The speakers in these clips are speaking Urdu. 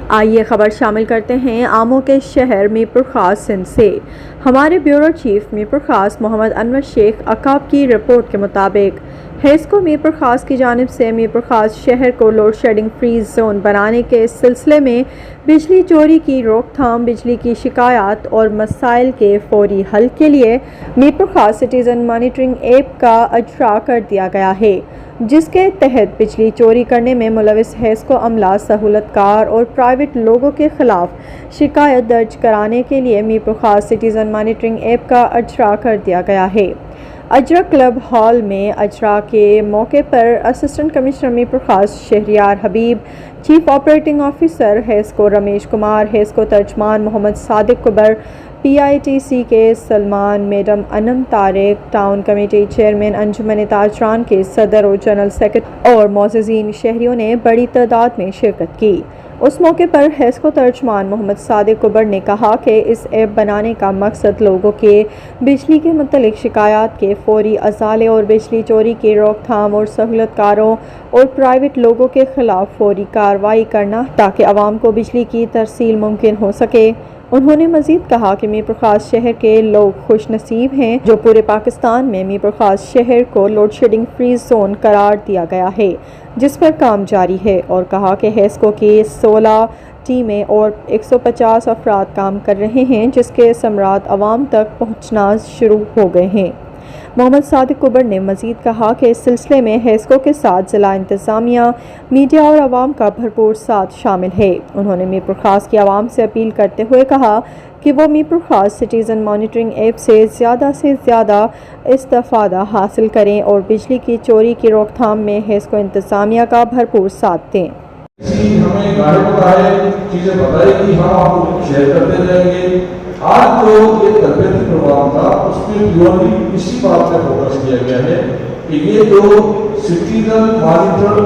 آئیے خبر شامل کرتے ہیں آموں کے شہر میرپور خاص سندھ سے۔ ہمارے بیورو چیف میرپور خاص محمد انور شیخ عقاب کی رپورٹ کے مطابق ہیسکو میرپور خاص کی جانب سے میرپور خاص شہر کو لوڈ شیڈنگ فری زون بنانے کے سلسلے میں بجلی چوری کی روک تھام، بجلی کی شکایات اور مسائل کے فوری حل کے لیے میرپور خاص سٹیزن مانیٹرنگ ایپ کا اجرا کر دیا گیا ہے، جس کے تحت بجلی چوری کرنے میں ملوث ہیسکو عملہ، سہولت کار اور پرائیویٹ لوگوں کے خلاف شکایت درج کرانے کے لیے میرپور خاص سٹیزن مانیٹرنگ ایپ کا اجرا کر دیا گیا ہے۔ اجرا کلب ہال میں اجرا کے موقع پر assistant commissioner Mirpur Khas Shahryar Habib, chief operating officer HESCO Ramesh Kumar, HESCO ترجمان Muhammad Sadiq Kabar, P I T C کے Salman, madam Anam Tariq, town committee chairman انجمن تاجران کے صدر اور جنرل سیکرٹری اور معززین شہریوں نے بڑی تعداد میں شرکت کی۔ اس موقع پر ہیسکو ترجمان محمد صادق کبر نے کہا کہ اس ایپ بنانے کا مقصد لوگوں کے بجلی کے متعلق شکایات کے فوری ازالے اور بجلی چوری کی روک تھام اور سہولت کاروں اور پرائیویٹ لوگوں کے خلاف فوری کارروائی کرنا تاکہ عوام کو بجلی کی ترسیل ممکن ہو سکے۔ انہوں نے مزید کہا کہ میرپور خاص شہر کے لوگ خوش نصیب ہیں جو پورے پاکستان میں میرپور خاص شہر کو لوڈ شیڈنگ فری زون قرار دیا گیا ہے، جس پر کام جاری ہے، اور کہا کہ ہیسکو کی 16 ٹیمیں اور 150 افراد کام کر رہے ہیں، جس کے ثمرات عوام تک پہنچنا شروع ہو گئے ہیں۔ محمد صادق کبر نے مزید کہا کہ اس سلسلے میں ہیسکو کے ساتھ ضلع انتظامیہ، میڈیا اور عوام کا بھرپور ساتھ شامل ہے۔ انہوں نے میرپور خاص کی عوام سے اپیل کرتے ہوئے کہا کہ وہ میرپور خاص سٹیزن مانیٹرنگ ایپ سے زیادہ استفادہ حاصل کریں اور بجلی کی چوری کی روک تھام میں ہیسکو انتظامیہ کا بھرپور ساتھ دیں۔ ہمیں گاڑی بتائے، چیزیں بتائے کہ ہم آپ کو شیئر کرتے رہیں گے۔ آج جو یہ تربیتی پروگرام تھا اس میں پیورلی اسی بات پہ فوکس کیا گیا ہے کہ یہ جو سٹیزن مانیٹر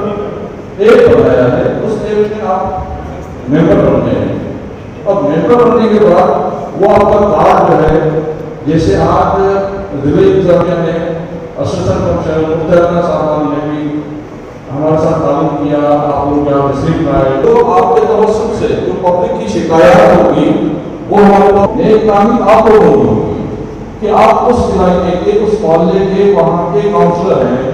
ایپ بنایا ہے اس ایپ میں آپ ممبر بنتے ہیں، اور ممبر بننے کے بعد وہ آپ کا کارڈ جو ہے، جیسے آج ضلع انتظامیہ نے اسسٹنٹ کمشنر مختلف صاحبان نے بھی ہمارے ساتھ تعلق کیا، آپ لوگ یہاں تشریف لائے، تو آپ کے توسط سے جو پبلک کی شکایات ہوگی وہ ہمارے پاس نیک کامی آپ کو ہوگی کہ آپ اس علاقے کے، اس محلے کے، وہاں کے کاؤنسلر ہیں،